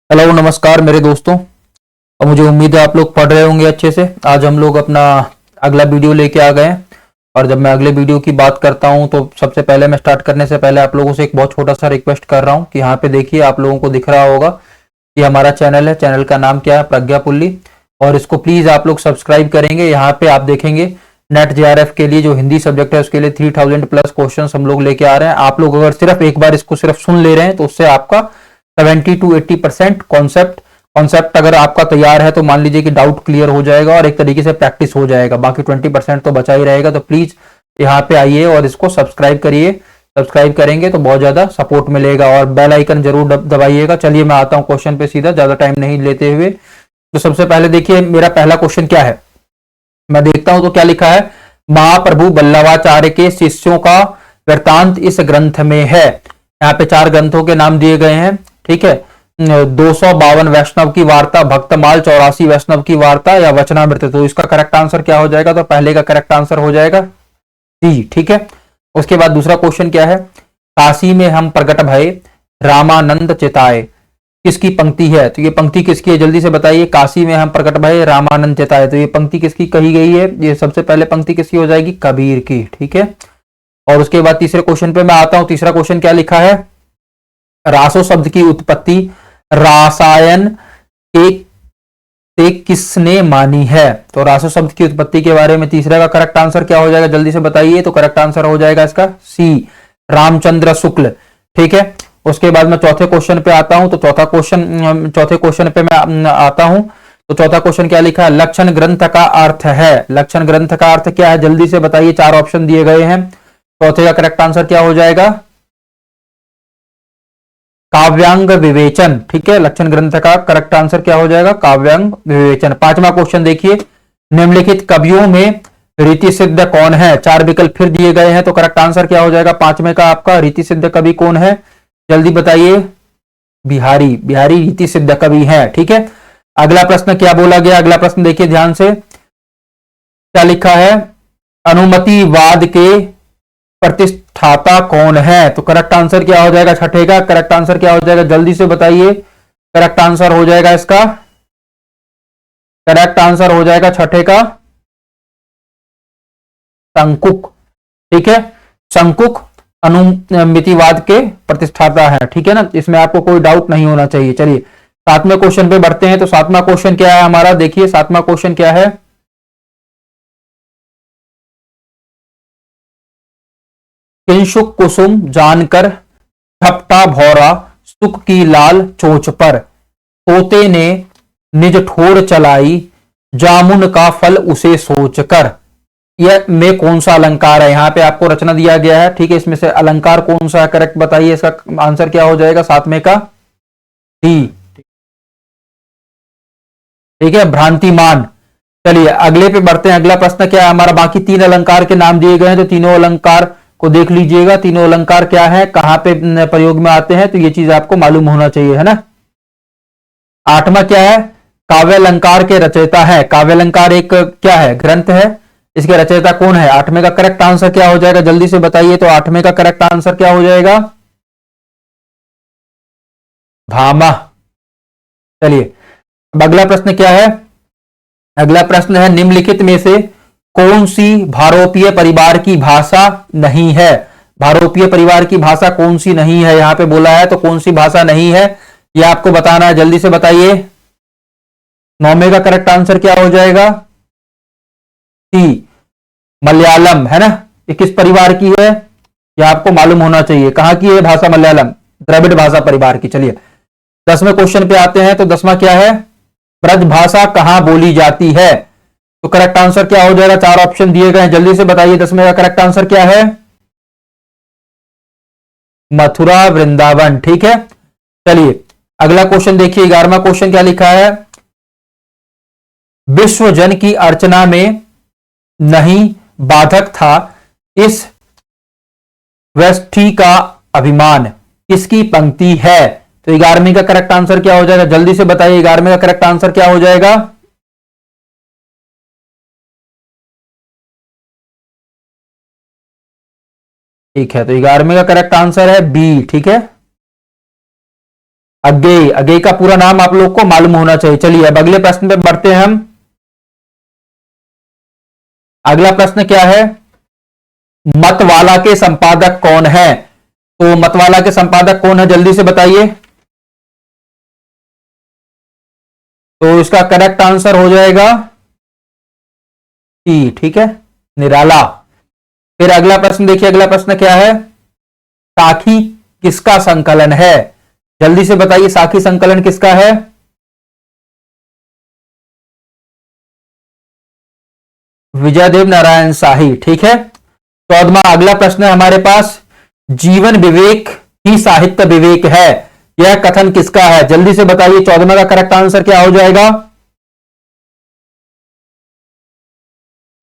Hello नमस्कार मेरे दोस्तों। और मुझे उम्मीद है आप लोग पढ़ रहे होंगे अच्छे से। आज हम लोग अपना अगला वीडियो लेके आ गए हैं। और जब मैं अगले वीडियो की बात करता हूं तो सबसे पहले मैं स्टार्ट करने से पहले आप लोगों से एक बहुत छोटा सा रिक्वेस्ट कर रहा हूं कि यहाँ पे देखिए, आप लोगों को दिख रहा होगा कि हमारा चैनल है। चैनल का नाम क्या है? प्रज्ञा पुल्ली। और इसको प्लीज आप लोग सब्सक्राइब करेंगे। यहाँ पे आप देखेंगे नेट जेआरएफ के लिए जो हिंदी सब्जेक्ट है उसके लिए 3000 प्लस क्वेश्चन हम लोग लेके आ रहे हैं। आप लोग अगर सिर्फ एक बार इसको सिर्फ सुन ले रहे हैं तो उससे आपका 70 to 80% कॉन्सेप्ट अगर आपका तैयार है तो मान लीजिए कि डाउट क्लियर हो जाएगा और एक तरीके से प्रैक्टिस हो जाएगा। बाकी 20% तो बचा ही रहेगा। तो प्लीज यहाँ पे आइए और इसको सब्सक्राइब करिए। सब्सक्राइब करेंगे तो बहुत ज्यादा सपोर्ट मिलेगा और बेल आइकन जरूर दबाइएगा। चलिए मैं आता हूँ क्वेश्चन पे सीधा, ज्यादा टाइम नहीं लेते हुए। तो सबसे पहले देखिए मेरा पहला क्वेश्चन क्या है, मैं देखता हूं तो क्या लिखा है। महाप्रभु वल्लभाचार्य के शिष्यों का वृत्तांत इस ग्रंथ में है। यहाँ पे 4 ग्रंथों के नाम दिए गए हैं, ठीक है। 252 वैष्णव की वार्ता, भक्तमाल 84 वैष्णव की वार्ता या वचनामृत। तो इसका करेक्ट आंसर क्या हो जाएगा? तो पहले का करेक्ट आंसर हो जाएगा सी, ठीक है। उसके बाद दूसरा क्वेश्चन क्या है, काशी में हम प्रकट भये रामानंद चिताए, किसकी पंक्ति है? तो ये पंक्ति किसकी है जल्दी से बताइए। काशी में हम प्रकट भये रामानंद चिताए, तो ये पंक्ति किसकी कही गई है? ये सबसे पहले पंक्ति किसकी हो जाएगी? कबीर की, ठीक है। और उसके बाद तीसरे क्वेश्चन पे मैं आता हूं। तीसरा क्वेश्चन क्या लिखा है, रासो शब्द की उत्पत्ति रासायन के से किसने मानी है? तो रासो शब्द की उत्पत्ति के बारे में तीसरे का करेक्ट आंसर क्या हो जाएगा जल्दी से बताइए। तो करेक्ट आंसर हो जाएगा इसका सी, रामचंद्र शुक्ल, ठीक है। उसके बाद मैं चौथे क्वेश्चन पे आता हूं। तो चौथे क्वेश्चन पे मैं आता हूं। तो चौथा क्वेश्चन क्या लिखा है, लक्षण ग्रंथ का अर्थ है। लक्षण ग्रंथ का अर्थ क्या है जल्दी से बताइए। 4 ऑप्शन दिए गए हैं। चौथे का करेक्ट आंसर क्या हो जाएगा? काव्यांग विवेचन, ठीक है। लक्षण ग्रंथ का करेक्ट आंसर क्या हो जाएगा? काव्यांग विवेचन। पांचवा क्वेश्चन देखिए, निम्नलिखित कवियों में रीति सिद्ध कौन है? 4 विकल्प फिर दिए गए हैं। तो करेक्ट आंसर क्या हो जाएगा पांचवे का आपका? रीति सिद्ध कवि कौन है जल्दी बताइए। बिहारी, बिहारी रीति सिद्ध कवि है, ठीक है। अगला प्रश्न क्या बोला गया, अगला प्रश्न देखिए ध्यान से, क्या लिखा है, अनुमतिवाद के प्रतिष्ठाता कौन है? तो करेक्ट आंसर क्या हो जाएगा छठे का? करेक्ट आंसर क्या हो जाएगा जल्दी से बताइए। करेक्ट आंसर हो जाएगा इसका, करेक्ट आंसर हो जाएगा छठे का शंकुक, ठीक है। शंकुक अनुमितिवाद के प्रतिष्ठाता है, ठीक है ना। इसमें आपको कोई डाउट नहीं होना चाहिए। चलिए 7वें क्वेश्चन पे बढ़ते हैं। तो 7वां क्वेश्चन क्या है हमारा, देखिए 7वां क्वेश्चन क्या है, किंशुक कुसुम जानकर झपटा भौरा सुख की लाल चोंच पर, तोते ने निज ठोर चलाई जामुन का फल उसे सोचकर। यह में कौन सा अलंकार है? यहां पे आपको रचना दिया गया है, ठीक है। इसमें से अलंकार कौन सा है करेक्ट बताइए। इसका आंसर क्या हो जाएगा 7वें का? डी, ठीक है, भ्रांतिमान। चलिए अगले पे बढ़ते हैं। अगला प्रश्न क्या है हमारा, बाकी 3 अलंकार के नाम दिए गए हैं तो तीनों अलंकार को देख लीजिएगा। तीनों अलंकार क्या है, कहां पे प्रयोग में आते हैं, तो ये चीज आपको मालूम होना चाहिए, है ना। 8वां क्या है, काव्य अलंकार के रचयिता है। काव्य अलंकार एक क्या है, ग्रंथ है। इसके रचयिता कौन है? 8वें का करेक्ट आंसर क्या हो जाएगा जल्दी से बताइए। तो 8वें का करेक्ट आंसर क्या हो जाएगा? भामा। चलिए अब अगला प्रश्न क्या है, अगला प्रश्न है, निम्नलिखित में से कौन सी भारोपीय परिवार की भाषा नहीं है? भारोपीय परिवार की भाषा कौन सी नहीं है यहां पे बोला है, तो कौन सी भाषा नहीं है यह आपको बताना है, जल्दी से बताइए। 9वें का करेक्ट आंसर क्या हो जाएगा? सी, मलयालम, है ना। ये किस परिवार की है यह आपको मालूम होना चाहिए। कहां की है भाषा? मलयालम, द्रविड़ भाषा परिवार की। चलिए 10वें क्वेश्चन पे आते हैं। तो 10वां क्या है, ब्रज भाषा कहां बोली जाती है? तो करेक्ट आंसर क्या हो जाएगा? 4 ऑप्शन दिए गए हैं, जल्दी से बताइए। 10वें का करेक्ट आंसर क्या है? मथुरा वृंदावन, ठीक है। चलिए अगला क्वेश्चन देखिए, 11वां क्वेश्चन क्या लिखा है, विश्व जन की अर्चना में नहीं बाधक था इस व्यष्टि का अभिमान, किसकी पंक्ति है? तो 11वीं का करेक्ट आंसर क्या हो जाएगा जल्दी से बताइए। 11वीं का करेक्ट आंसर क्या हो जाएगा? ठीक है, तो 11वीं का करेक्ट आंसर है बी, ठीक है। अज्ञेय, अज्ञेय का पूरा नाम आप लोग को मालूम होना चाहिए। चलिए अब अगले प्रश्न पे बढ़ते हैं हम। अगला प्रश्न क्या है, मतवाला के संपादक कौन है? तो मतवाला के संपादक कौन है, जल्दी से बताइए। तो इसका करेक्ट आंसर हो जाएगा ई, ठीक है, निराला। फिर अगला प्रश्न देखिए, अगला प्रश्न क्या है, साखी किसका संकलन है? जल्दी से बताइए, साखी संकलन किसका है? विजयदेव नारायण शाही, ठीक है। 14वां अगला प्रश्न है हमारे पास, जीवन विवेक ही साहित्य विवेक है, यह कथन किसका है? जल्दी से बताइए, 14वां का करेक्ट आंसर क्या हो जाएगा?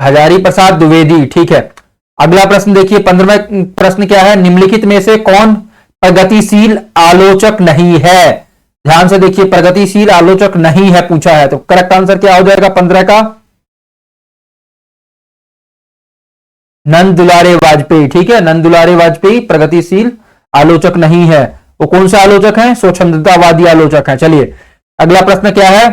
हजारी प्रसाद द्विवेदी, ठीक है। अगला प्रश्न देखिए, 15वां प्रश्न क्या है, निम्नलिखित में से कौन प्रगतिशील आलोचक नहीं है? ध्यान से देखिए, प्रगतिशील आलोचक नहीं है पूछा है, तो करेक्ट आंसर क्या हो जाएगा 15 का? नंद दुलारे वाजपेयी, ठीक है, नंद दुलारे वाजपेयी प्रगतिशील आलोचक नहीं है। वो कौन से आलोचक हैं? स्वच्छंदतावादी आलोचक हैं। चलिए अगला प्रश्न क्या है,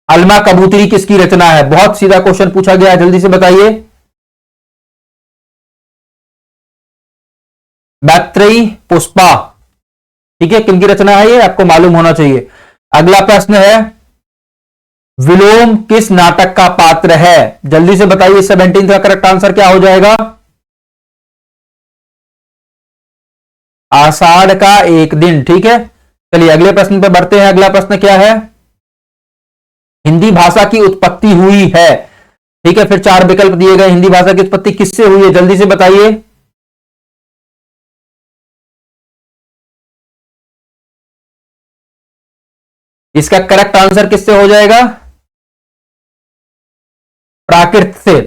अलमा कबूतरी किसकी रचना है? बहुत सीधा क्वेश्चन पूछा गया है, जल्दी से बताइए। मैत्रेयी पुष्पा, ठीक है, किनकी रचना है ये आपको मालूम होना चाहिए। अगला प्रश्न है, विलोम किस नाटक का पात्र है? जल्दी से बताइए, 17 का करेक्ट आंसर क्या हो जाएगा? आषाढ़ का एक दिन, ठीक है। चलिए अगले प्रश्न पे बढ़ते हैं। अगला प्रश्न क्या है, हिंदी भाषा की उत्पत्ति हुई है, ठीक है, फिर 4 विकल्प दिए गए, हिंदी भाषा की उत्पत्ति किससे हुई है? जल्दी से बताइए। इसका करेक्ट आंसर किससे हो जाएगा? प्राकृत से।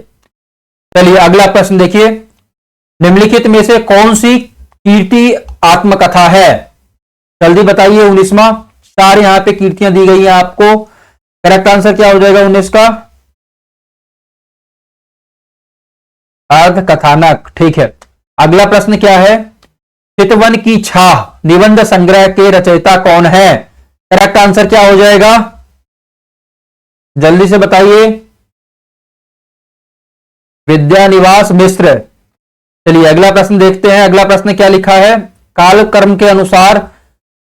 चलिए अगला प्रश्न देखिए, निम्नलिखित में से कौन सी कीर्ति आत्मकथा है? जल्दी बताइए। 19वां, 4 यहां पे कीर्तियां दी गई हैं आपको, करेक्ट आंसर क्या हो जाएगा 19 का? अर्ध कथानक, ठीक है। अगला प्रश्न क्या है, चितवन की छाह निबंध संग्रह के रचयिता कौन है? करेक्ट आंसर क्या हो जाएगा? जल्दी से बताइए। विद्यानिवास मिश्र। चलिए अगला प्रश्न देखते हैं। अगला प्रश्न क्या लिखा है, कालक्रम के अनुसार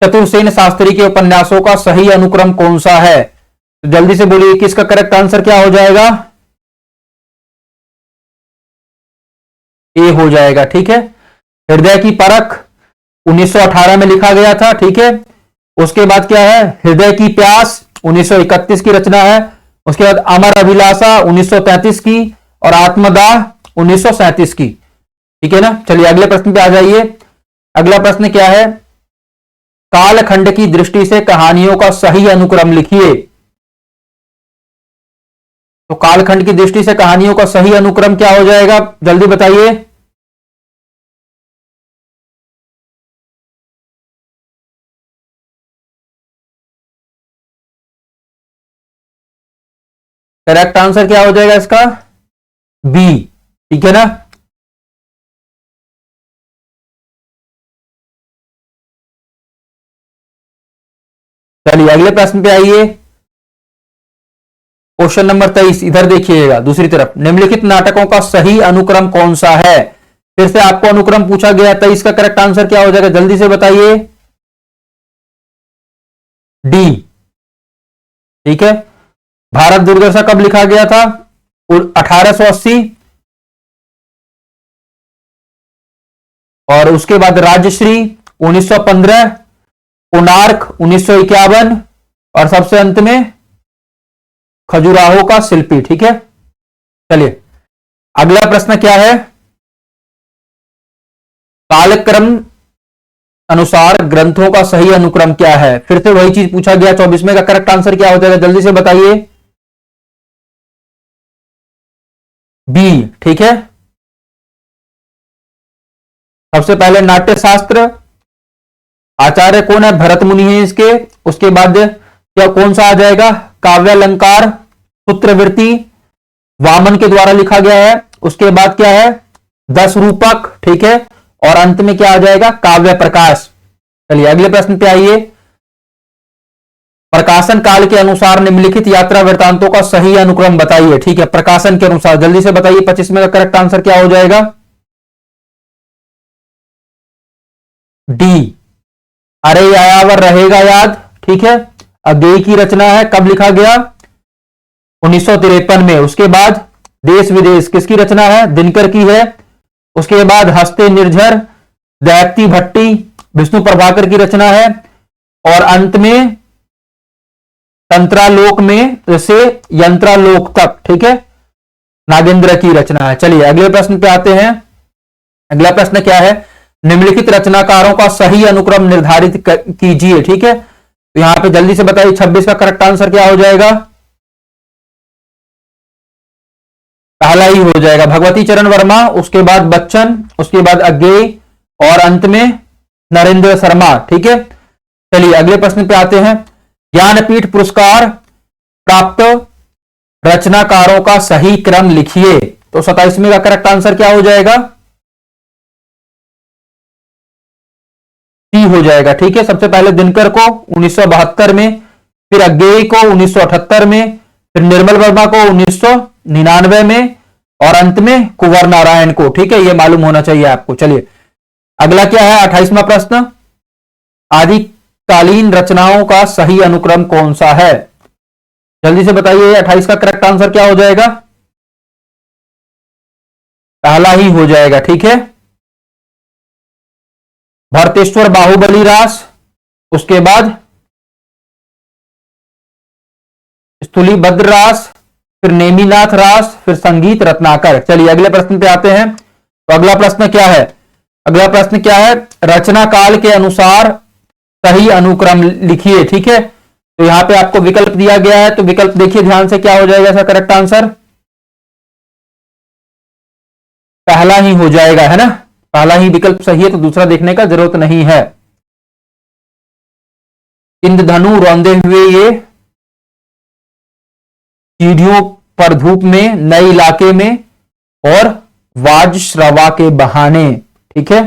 चतुर्सेन शास्त्री के उपन्यासों का सही अनुक्रम कौन सा है? तो जल्दी से बोलिए कि इसका करेक्ट आंसर क्या हो जाएगा? ए हो जाएगा, ठीक है। हृदय की परख 1918 में लिखा गया था, ठीक है। उसके बाद क्या है, हृदय की प्यास 1931 की रचना है। उसके बाद अमर अभिलाषा 1933 की, और आत्मदाह 1937 की, ठीक है ना। चलिए अगले प्रश्न पे आ जाइए। अगला प्रश्न क्या है, कालखंड की दृष्टि से कहानियों का सही अनुक्रम लिखिए। तो कालखंड की दृष्टि से कहानियों का सही अनुक्रम क्या हो जाएगा? जल्दी बताइए। करेक्ट आंसर क्या हो जाएगा इसका? बी, ठीक है ना। चलिए अगले प्रश्न पे आइए। क्वेश्चन नंबर 23, इधर देखिएगा दूसरी तरफ, निम्नलिखित नाटकों का सही अनुक्रम कौन सा है? फिर से आपको अनुक्रम पूछा गया, 23 का करेक्ट आंसर क्या हो जाएगा? जल्दी से बताइए। डी, ठीक है। भारत दुर्दशा कब लिखा गया था? 1880। और उसके बाद राजश्री 1915, कोणार्क 1951, और सबसे अंत में खजुराहो का शिल्पी, ठीक है। चलिए अगला प्रश्न क्या है, कालक्रम अनुसार ग्रंथों का सही अनुक्रम क्या है? फिर से वही चीज पूछा गया, 24वें का करेक्ट आंसर क्या हो जाएगा? जल्दी से बताइए। बी, ठीक है। सबसे पहले नाट्य शास्त्र, आचार्य कौन है? भरत मुनि है इसके। उसके बाद क्या कौन सा आ जाएगा? काव्यालंकार, सूत्रवृत्ति वामन के द्वारा लिखा गया है। उसके बाद क्या है? 10 रूपक, ठीक है। और अंत में क्या आ जाएगा? काव्य प्रकाश। चलिए अगले प्रश्न पे आइए। प्रकाशन काल के अनुसार निम्नलिखित यात्रा वृत्तांतों का सही अनुक्रम बताइए। ठीक है, प्रकाशन के अनुसार जल्दी से बताइए, 25 में का करेक्ट आंसर क्या हो जाएगा? डी, अरे यायावर रहेगा याद। ठीक है, अज्ञेय की रचना है, कब लिखा गया? 1953 में। उसके बाद देश विदेश किसकी रचना है? दिनकर की है। उसके बाद हस्ते निर्झर दैत्य भट्टी विष्णु प्रभाकर की रचना है। और अंत में तंत्रालोक में से यंत्रालोक तक, ठीक है, नागेंद्र की रचना है। चलिए अगले प्रश्न पे आते हैं। अगला प्रश्न क्या है? निम्नलिखित रचनाकारों का सही अनुक्रम निर्धारित कीजिए। ठीक है, तो यहां पे जल्दी से बताइए 26 का करेक्ट आंसर क्या हो जाएगा? पहला ही हो जाएगा, भगवती चरण वर्मा, उसके बाद बच्चन, उसके बाद अज्ञेय और अंत में नरेंद्र शर्मा। ठीक है, चलिए अगले प्रश्न पे आते हैं। ज्ञानपीठ पुरस्कार प्राप्त रचनाकारों का सही क्रम लिखिए। तो 27वें का करेक्ट आंसर क्या हो जाएगा? सी हो जाएगा। ठीक है, सबसे पहले दिनकर को 1972 में, फिर अज्ञेय को 1978 में, फिर निर्मल वर्मा को 1999 में और अंत में कुंवर नारायण को। ठीक है, यह मालूम होना चाहिए आपको। चलिए अगला क्या है? 28वां प्रश्न, आदिकालीन रचनाओं का सही अनुक्रम कौन सा है? जल्दी से बताइए 28 का करेक्ट आंसर क्या हो जाएगा? पहला ही हो जाएगा। ठीक है, भरतेश्वर बाहुबली रास, उसके बाद स्थूलीभद्र रास, फिर नेमिनाथ रास, फिर संगीत रत्नाकर। चलिए अगले प्रश्न पे आते हैं। तो अगला प्रश्न क्या है? अगला प्रश्न क्या है? रचना काल के अनुसार सही अनुक्रम लिखिए। ठीक है, तो यहां पे आपको विकल्प दिया गया है, तो विकल्प देखिए ध्यान से, क्या हो जाएगा इसका करेक्ट आंसर? पहला ही हो जाएगा, है ना? पहला ही विकल्प सही है, तो दूसरा देखने का जरूरत नहीं है। इंद्रधनु रौंदे हुए ये सीढ़ियों पर धूप में, नए इलाके में और वाजश्रवा के बहाने। ठीक है,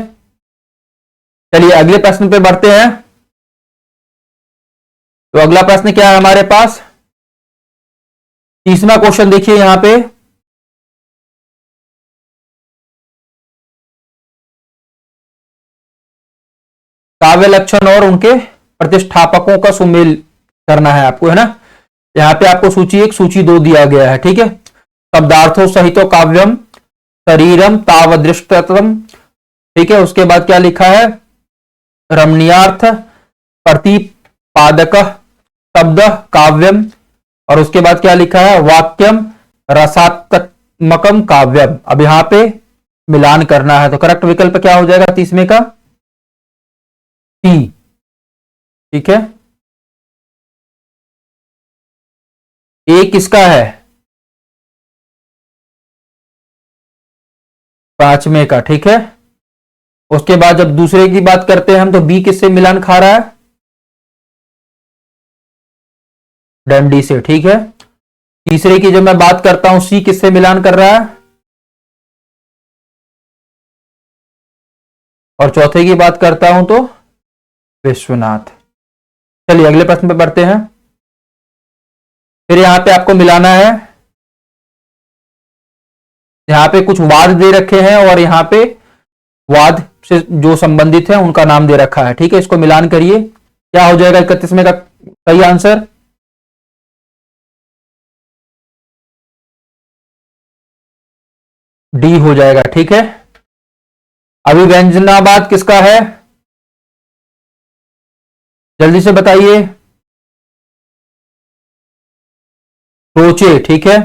चलिए अगले प्रश्न पे बढ़ते हैं। तो अगला प्रश्न क्या है हमारे पास? 30वां क्वेश्चन देखिए यहां पे। काव्य लक्षण और उनके प्रतिष्ठापकों का सुमेल करना है आपको, है ना? यहां पे आपको सूची 1 सूची 2 दिया गया है। ठीक है, शब्दार्थों सहितो काव्यम शरीरम तावदृष्टतम। ठीक है, उसके बाद क्या लिखा है? रमणीयार्थ प्रतिपादक शब्द काव्यम। और उसके बाद क्या लिखा है? वाक्यम रसात्मकम काव्यम। अब यहां पे मिलान करना है, तो करेक्ट विकल्प क्या हो जाएगा 30वें का? सी। ठीक है, ए किसका है? 5वें का। ठीक है, उसके बाद जब दूसरे की बात करते हैं हम, तो बी किससे मिलान खा रहा है? डंडी से। ठीक है, तीसरे की जब मैं बात करता हूं, सी किससे मिलान कर रहा है? और चौथे की बात करता हूं तो विश्वनाथ। चलिए अगले प्रश्न पे बढ़ते हैं। फिर यहां पे आपको मिलाना है, यहां पे कुछ वाद दे रखे हैं और यहां पे वाद से जो संबंधित है उनका नाम दे रखा है। ठीक है, इसको मिलान करिए, क्या हो जाएगा 31वें का सही आंसर? डी हो जाएगा। ठीक है, अभिव्यंजनावाद किसका है? जल्दी से बताइए। रोचे। ठीक है,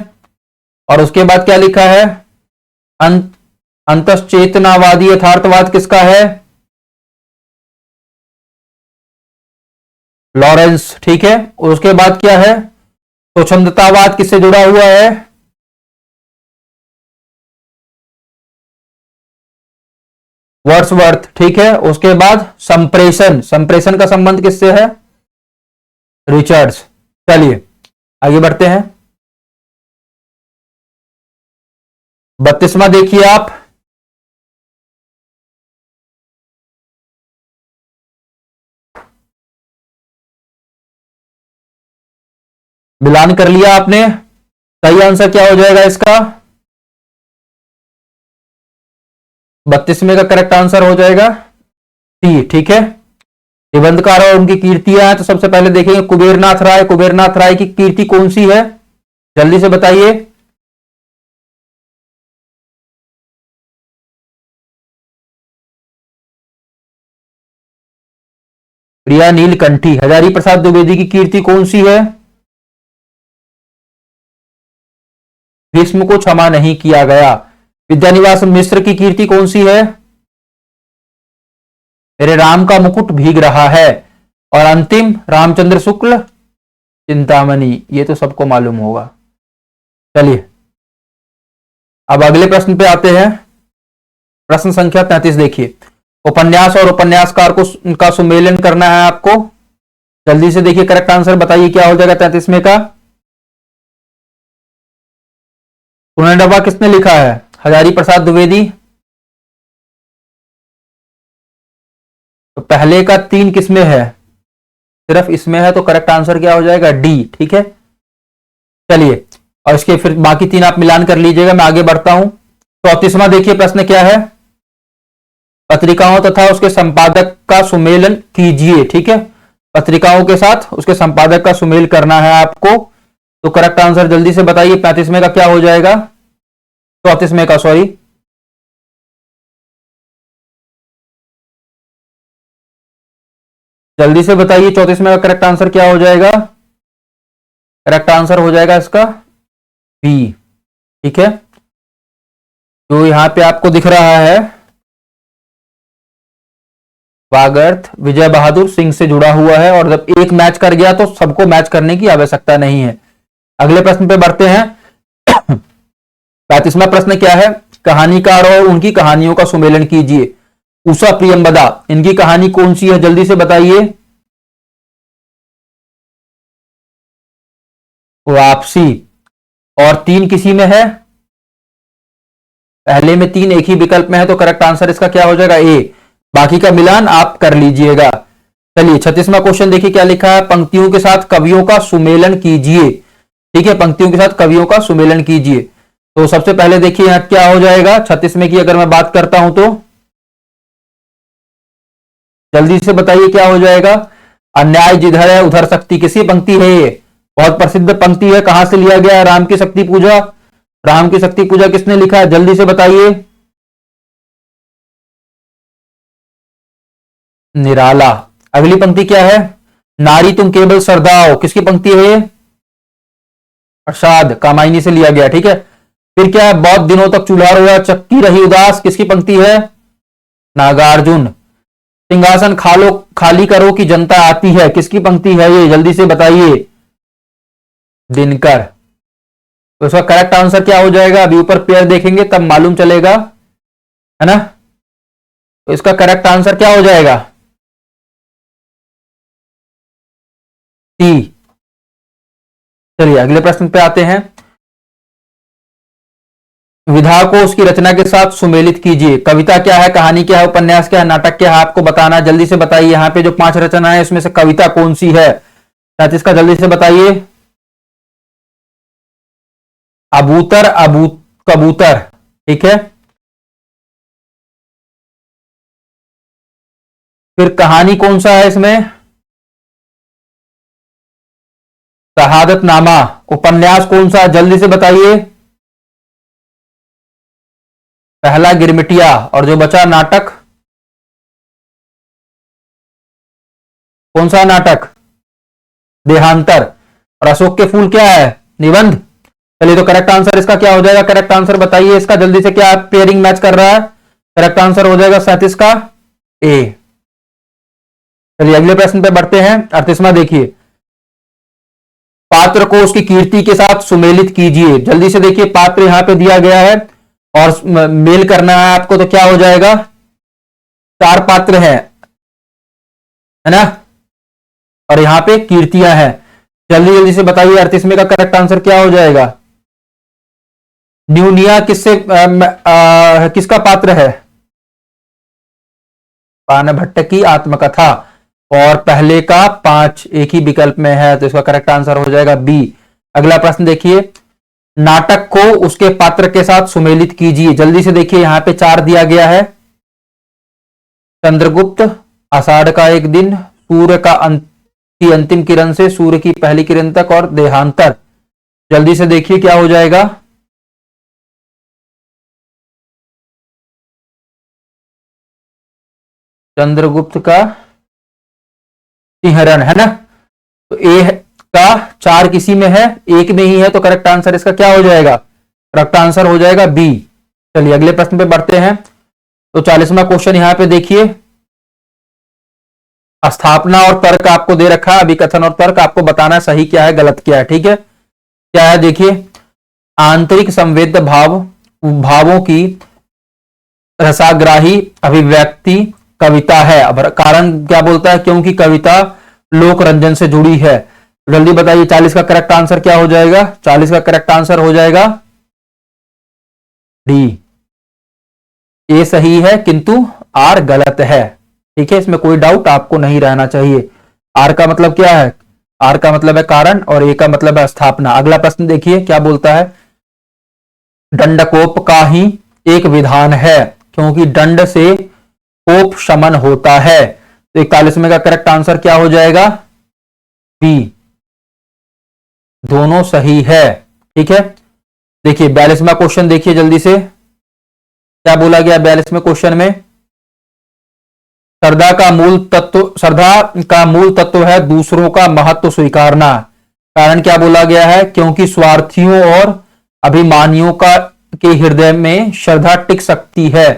और उसके बाद क्या लिखा है? अंत अंतश्चेतनावादी यथार्थवाद किसका है? लॉरेंस। ठीक है, और उसके बाद क्या है? स्वच्छंदतावाद किससे जुड़ा हुआ है? वर्ड्सवर्थ। ठीक है, उसके बाद संप्रेषण, संप्रेषण का संबंध किससे है? रिचर्ड्स। चलिए आगे बढ़ते हैं। 32वां देखिए आप। मिलान कर लिया आपने, सही आंसर क्या हो जाएगा इसका? 32वें का करेक्ट आंसर हो जाएगा सी। ठीक है, निबंधकार और उनकी कीर्तियां हैं, तो सबसे पहले देखेंगे कुबेरनाथ राय। कुबेरनाथ राय की कीर्ति कौन सी है, जल्दी से बताइए। प्रिया नीलकंठी। हजारी प्रसाद द्विवेदी की कीर्ति कौन सी है? भीष्म को क्षमा नहीं किया गया। विद्यानिवास मिश्र की कीर्ति कौन सी है? मेरे राम का मुकुट भीग रहा है। और अंतिम रामचंद्र शुक्ल चिंतामणि, ये तो सबको मालूम होगा। चलिए अब अगले प्रश्न पे आते हैं। प्रश्न संख्या 33 देखिए। उपन्यास और उपन्यासकार को का सुमेलन करना है आपको। जल्दी से देखिए, करेक्ट आंसर बताइए क्या हो जाएगा 33 में का। पुनर्नवा किसने लिखा है? हजारी प्रसाद द्विवेदी। तो पहले का 3 किसमें है? सिर्फ इसमें है, तो करेक्ट आंसर क्या हो जाएगा? डी। ठीक है, चलिए और इसके फिर बाकी 3 आप मिलान कर लीजिएगा। मैं आगे बढ़ता हूं। 34वां देखिए प्रश्न क्या है। पत्रिकाओं तथा उसके संपादक का सुमेलन कीजिए। ठीक है, पत्रिकाओं के साथ उसके संपादक का सुमेल करना है आपको। तो करेक्ट आंसर जल्दी से बताइए 35वें का क्या हो जाएगा? 34वें का, सॉरी। जल्दी से बताइए 34वें का करेक्ट आंसर क्या हो जाएगा? करेक्ट आंसर हो जाएगा इसका बी। ठीक है, तो यहां पे आपको दिख रहा है वागर्थ विजय बहादुर सिंह से जुड़ा हुआ है, और जब एक मैच कर गया तो सबको मैच करने की आवश्यकता नहीं है। अगले प्रश्न पे बढ़ते हैं। 35वां प्रश्न क्या है। कहानीकार और उनकी कहानियों का सुमेलन कीजिए। उषा प्रियंवदा, इनकी कहानी कौन सी है, जल्दी से बताइए। वापसी। और 3 किसी में है? पहले में 3 एक ही विकल्प में है, तो करेक्ट आंसर इसका क्या हो जाएगा? ए। बाकी का मिलान आप कर लीजिएगा। चलिए 36वां क्वेश्चन देखिए क्या लिखा है। पंक्तियों के साथ कवियों का सुमेलन कीजिए। ठीक है, पंक्तियों के साथ कवियों का सुमेलन कीजिए। तो सबसे पहले देखिए यहां क्या हो जाएगा 36 में की अगर मैं बात करता हूं तो जल्दी से बताइए क्या हो जाएगा। अन्याय जिधर है उधर शक्ति, किसी पंक्ति है ये? बहुत प्रसिद्ध पंक्ति है। कहां से लिया गया है? राम की शक्ति पूजा। राम की शक्ति पूजा किसने लिखा है, जल्दी से बताइए। निराला। अगली पंक्ति क्या है? नारी तुम केवल सरदाओ, किसकी पंक्ति है ये? प्रसाद कामायनी से लिया गया। ठीक है, फिर क्या है? बहुत दिनों तक चूल्हा रोया चक्की रही उदास, किसकी पंक्ति है? नागार्जुन। सिंहासन खालो खाली करो कि जनता आती है, किसकी पंक्ति है ये, जल्दी से बताइए। दिनकर। तो इसका करेक्ट आंसर क्या हो जाएगा? अभी ऊपर पेयर देखेंगे तब मालूम चलेगा, है ना। तो इसका करेक्ट आंसर क्या हो जाएगा? सी। चलिए अगले प्रश्न पे आते हैं। विधा को उसकी रचना के साथ सुमेलित कीजिए। कविता क्या है, कहानी क्या है, उपन्यास क्या है, नाटक क्या है, आपको बताना है। जल्दी से बताइए। यहां पे जो 5 रचना है इसमें से कविता कौन सी है, इसका जल्दी से बताइए। अबूतर कबूतर। ठीक है, फिर कहानी कौन सा है इसमें? शहादतनामा। उपन्यास कौन सा है, जल्दी से बताइए। पहला गिरमिटिया। और जो बचा नाटक, कौन सा नाटक? देहांतर। और अशोक के फूल क्या है, निबंध। चलिए तो करेक्ट आंसर इसका क्या हो जाएगा? करेक्ट आंसर बताइए इसका जल्दी से, क्या पेयरिंग मैच कर रहा है? करेक्ट आंसर हो जाएगा 37 का ए। चलिए अगले प्रश्न पे बढ़ते हैं। 38वां देखिए। पात्र को उसकी कीर्ति के साथ सुमेलित कीजिए। जल्दी से देखिए, पात्र यहां पे दिया गया है और मेल करना है आपको, तो क्या हो जाएगा? 4 पात्र है ना, और यहां पे कीर्तियां हैं। जल्दी जल्दी से बताइए 38वें का करेक्ट आंसर क्या हो जाएगा? न्यूनिया किससे किसका पात्र है? पानभट्ट की आत्मकथा। और पहले का 5 एक ही विकल्प में है, तो इसका करेक्ट आंसर हो जाएगा बी। अगला प्रश्न देखिए, नाटक को उसके पात्र के साथ सुमेलित कीजिए। जल्दी से देखिए, यहां पे 4 दिया गया है। चंद्रगुप्त, आषाढ़ का एक दिन, सूर्य की अंतिम किरण से सूर्य की पहली किरण तक, और देहांतर। जल्दी से देखिए क्या हो जाएगा। चंद्रगुप्त का सिंहरण है ना, तो ए का 4 किसी में है, एक में ही है, तो करेक्ट आंसर इसका क्या हो जाएगा, करेक्ट आंसर हो जाएगा बी। चलिए अगले प्रश्न पे बढ़ते हैं। तो 40वां क्वेश्चन यहां पे देखिए, स्थापना और तर्क आपको दे रखा है, अभिकथन और तर्क आपको बताना है सही क्या है गलत क्या है। ठीक है, क्या है देखिए, आंतरिक संवेद्य भावों की रसाग्राही अभिव्यक्ति कविता है। अब कारण क्या बोलता है, क्योंकि कविता लोक रंजन से जुड़ी है। जल्दी बताइए 40 का करेक्ट आंसर क्या हो जाएगा। 40 का करेक्ट आंसर हो जाएगा डी, ए सही है किंतु आर गलत है। ठीक है, इसमें कोई डाउट आपको नहीं रहना चाहिए। आर का मतलब क्या है, आर का मतलब है कारण और ए का मतलब है स्थापना। अगला प्रश्न देखिए क्या बोलता है, दंडकोप का ही एक विधान है, क्योंकि दंड से कोप शमन होता है। तो 41वें का करेक्ट आंसर क्या हो जाएगा, बी, दोनों सही है। ठीक है, देखिए 42वां क्वेश्चन देखिए जल्दी से, क्या बोला गया 42वें क्वेश्चन में, श्रद्धा का मूल तत्व है दूसरों का महत्व स्वीकारना। कारण क्या बोला गया है, क्योंकि स्वार्थियों और अभिमानियों के हृदय में श्रद्धा टिक सकती है।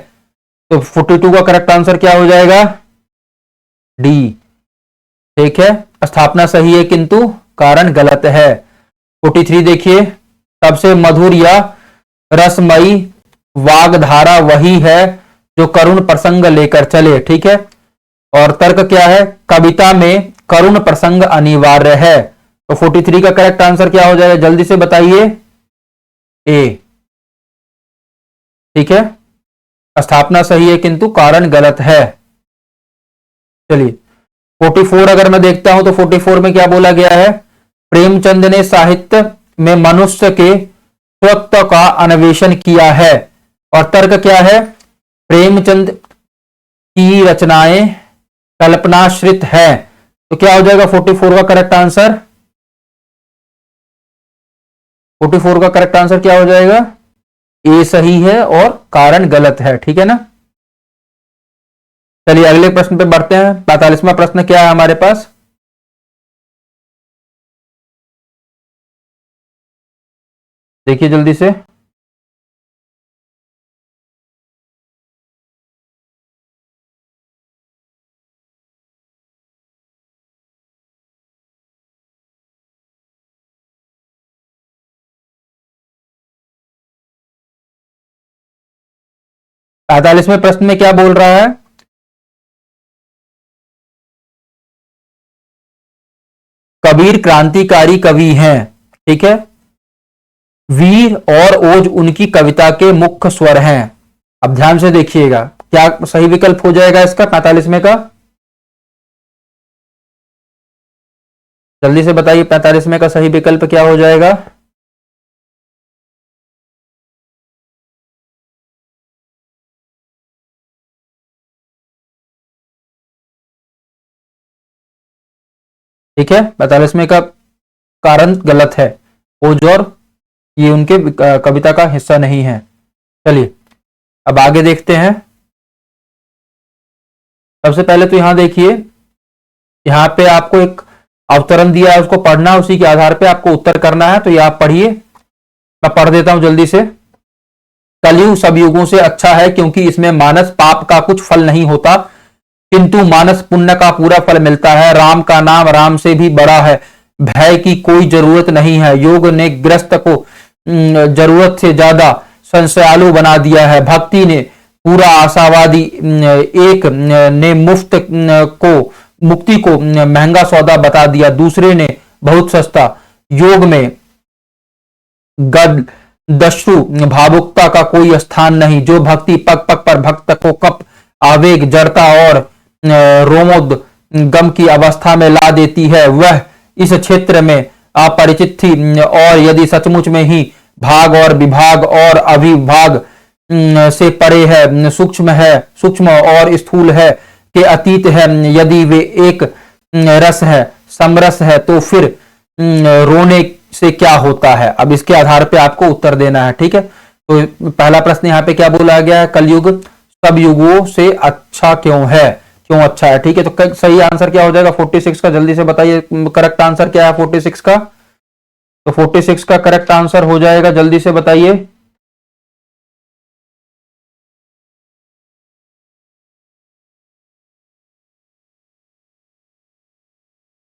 तो 42 का करेक्ट आंसर क्या हो जाएगा, डी। ठीक है, स्थापना सही है किंतु कारण गलत है। 43 देखिए, सबसे मधुर या रसमयी वागधारा वही है जो करुण प्रसंग लेकर चले। ठीक है, और तर्क क्या है, कविता में करुण प्रसंग अनिवार्य है। तो 43 का करेक्ट आंसर क्या हो जाएगा, जल्दी से बताइए, ए। ठीक है, स्थापना सही है किंतु कारण गलत है। चलिए 44 अगर मैं देखता हूं तो 44 में क्या बोला गया है, प्रेमचंद ने साहित्य में मनुष्य के स्वत्व का अन्वेषण किया है। और तर्क क्या है, प्रेमचंद की रचनाएं कल्पनाश्रित है। तो क्या हो जाएगा 44 का करेक्ट आंसर, 44 का करेक्ट आंसर क्या हो जाएगा, ए सही है और कारण गलत है। ठीक है ना, चलिए अगले प्रश्न पे बढ़ते हैं। 45वां प्रश्न क्या है हमारे पास, देखिए जल्दी से, पैंतालीसवें प्रश्न में क्या बोल रहा है, कबीर क्रांतिकारी कवि हैं। ठीक है, वीर और ओज उनकी कविता के मुख्य स्वर हैं। अब ध्यान से देखिएगा, क्या सही विकल्प हो जाएगा इसका 45वें का, जल्दी से बताइए 45वें का सही विकल्प क्या हो जाएगा। ठीक है, 45वें का कारण गलत है, ओज और ये उनके कविता का हिस्सा नहीं है। चलिए अब आगे देखते हैं। सबसे पहले तो यहां देखिए, यहां पे आपको एक अवतरण दिया है, उसको पढ़ना है, उसी के आधार पे आपको उत्तर करना है। तो ये आप पढ़िए, मैं पढ़ देता हूं जल्दी से। कलयुग सब युगों से अच्छा है, क्योंकि इसमें मानस पाप का कुछ फल नहीं होता, किंतु मानस पुण्य का पूरा फल मिलता है। राम का नाम राम से भी बड़ा है, भय की कोई जरूरत नहीं है। योग ने ग्रस्त को जरूरत से ज्यादा संशयालु बना दिया है। भक्ति ने पूरा आशावादी, एक ने मुक्ति को महंगा सौदा बता दिया, दूसरे ने बहुत सस्ता। योग में गद दस्यु भावुकता का कोई स्थान नहीं। जो भक्ति पग पग पर भक्त को कप आवेग जड़ता और रोमोद गम की अवस्था में ला देती है, वह इस क्षेत्र में आप परिचित थी, और यदि सचमुच में ही भाग और विभाग और अविभाग से परे है, सूक्ष्म और स्थूल है, के अतीत है, यदि वे एक रस है, समरस है, तो फिर रोने से क्या होता है? अब इसके आधार पे आपको उत्तर देना है, ठीक है। तो पहला प्रश्न यहाँ पे क्या बोला गया है? कलयुग सब युगों से अच्छा क्यों है, क्यों अच्छा है, ठीक है। तो सही आंसर क्या हो जाएगा 46 का? जल्दी से बताइए करेक्ट आंसर क्या है 46 का। तो 46 का करेक्ट आंसर हो जाएगा, जल्दी से बताइए।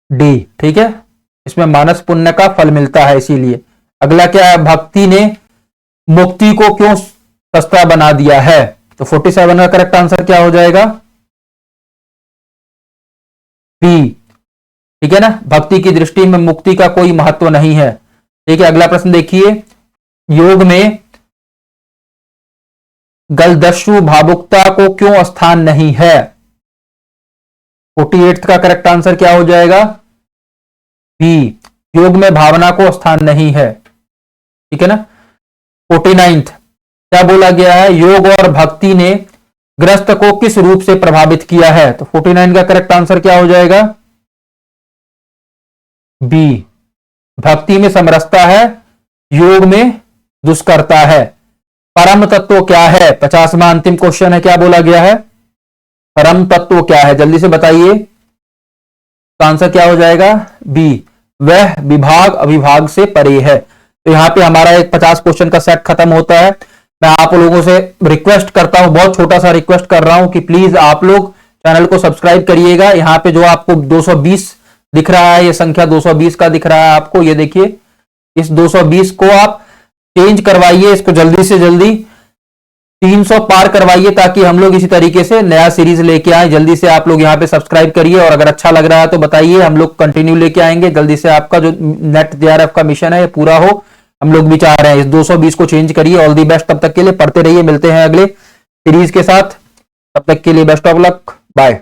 डी, ठीक है। इसमें मानस पुण्य का फल मिलता है इसीलिए। अगला क्या है? भक्ति ने मुक्ति को क्यों सस्ता बना दिया है? तो 47 का करेक्ट आंसर क्या हो जाएगा? बी, ठीक है ना। भक्ति की दृष्टि में मुक्ति का कोई महत्व नहीं है, ठीक है। अगला प्रश्न देखिए, योग में गलदस्यु भावुकता को क्यों स्थान नहीं है? 48 का करेक्ट आंसर क्या हो जाएगा? बी, योग में भावना को स्थान नहीं है, ठीक है ना। 49 क्या बोला गया है? योग और भक्ति ने ग्रस्त को किस रूप से प्रभावित किया है? तो 49 का करेक्ट आंसर क्या हो जाएगा? बी, भक्ति में समरसता है, योग में दुष्करता है। परम तत्व क्या है? 50वां अंतिम क्वेश्चन है, क्या बोला गया है? परम तत्व क्या है? जल्दी से बताइए। तो आंसर क्या हो जाएगा? बी, वह विभाग अविभाग से परे है। तो यहां पे हमारा एक 50 क्वेश्चन का सेट खत्म होता है। मैं आप लोगों से रिक्वेस्ट करता हूं, बहुत छोटा सा रिक्वेस्ट कर रहा हूं कि प्लीज आप लोग चैनल को सब्सक्राइब करिएगा। यहां पे जो आपको 220 दिख रहा है, ये संख्या 220 का दिख रहा है आपको, ये देखिए, इस 220 को आप चेंज करवाइए, इसको जल्दी से जल्दी 300 पार करवाइए, ताकि हम लोग इसी तरीके से नया सीरीज लेके आए। जल्दी से आप लोग यहाँ पे सब्सक्राइब करिए, और अगर अच्छा लग रहा है तो बताइए, हम लोग कंटिन्यू लेके आएंगे। जल्दी से आपका जो नेट जेआरएफ का मिशन है ये पूरा हो, हम लोग भी चाह रहे हैं। इस 220 को चेंज करिए। ऑल दी बेस्ट, तब तक के लिए पढ़ते रहिए। मिलते हैं अगले सीरीज के साथ, तब तक के लिए बेस्ट ऑफ लक, बाय।